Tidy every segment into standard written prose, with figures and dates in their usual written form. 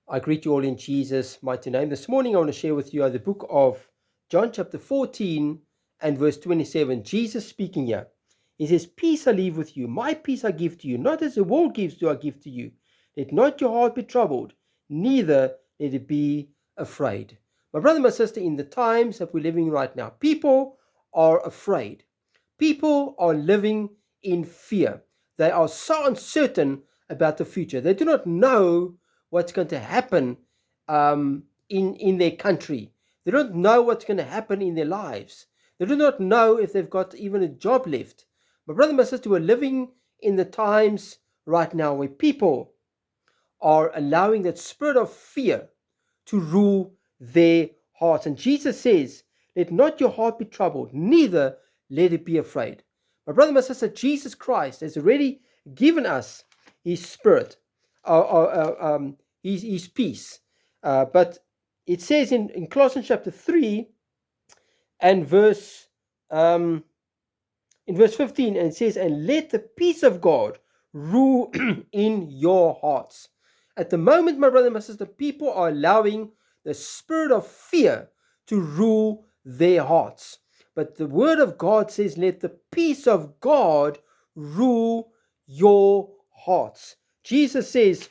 I greet you all in Jesus' mighty name. This morning I want to share with you the book of John chapter 14 and verse 27. Jesus speaking here. He says, "Peace I leave with you, my peace I give to you, not as the world gives do I give to you. Let not your heart be troubled, neither let it be afraid." My brother, my sister, in the times that we're living right now, people are afraid. People are living in fear. They are so uncertain about the future. They do not know what's going to happen in their country. They don't know what's going to happen in their lives. They do not know if they've got even a job left. My brother and my sister, we're living in the times right now where people are allowing that spirit of fear to rule their hearts. And Jesus says, "Let not your heart be troubled, neither let it be afraid." My brother, my sister, Jesus Christ has already given us his spirit, his peace. But it says in Colossians chapter 3 and in verse 15, and it says, "And let the peace of God rule in your hearts." At the moment, my brother and my sister, people are allowing the spirit of fear to rule their hearts. But the word of God says, "Let the peace of God rule your hearts." Jesus says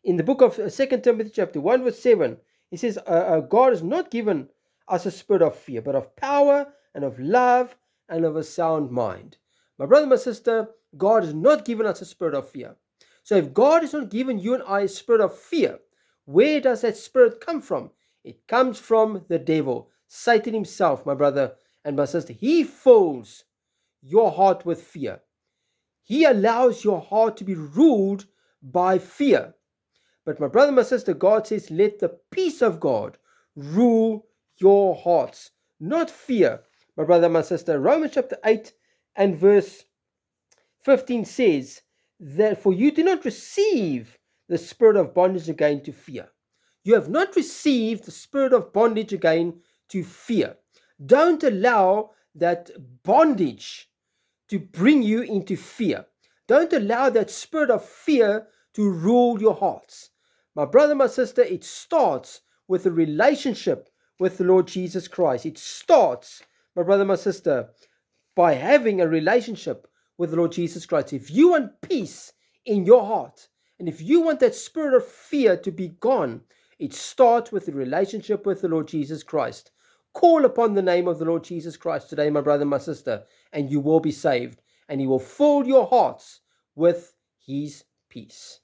in the book of 2 Timothy chapter 1 verse 7, he says, God has not given us a spirit of fear, but of power and of love and of a sound mind. My brother, my sister, God has not given us a spirit of fear. So if God has not given you and I a spirit of fear, where does that spirit come from? It comes from the devil, Satan himself, my brother and my sister. He fills your heart with fear. He allows your heart to be ruled by fear. But my brother, my sister, God says, let the peace of God rule your hearts, not fear. My brother, my sister, Romans chapter 8 and verse 15 says that for you do not receive the spirit of bondage again to fear. You have not received the spirit of bondage again to fear. Don't allow that bondage to bring you into fear. Don't allow that spirit of fear to rule your hearts. My brother, my sister, it starts with a relationship with the Lord Jesus Christ. It starts, my brother, my sister, by having a relationship with the Lord Jesus Christ. If you want peace in your heart, and if you want that spirit of fear to be gone, it starts with a relationship with the Lord Jesus Christ. Call upon the name of the Lord Jesus Christ today, my brother, my sister, and you will be saved, and he will fill your hearts with his peace.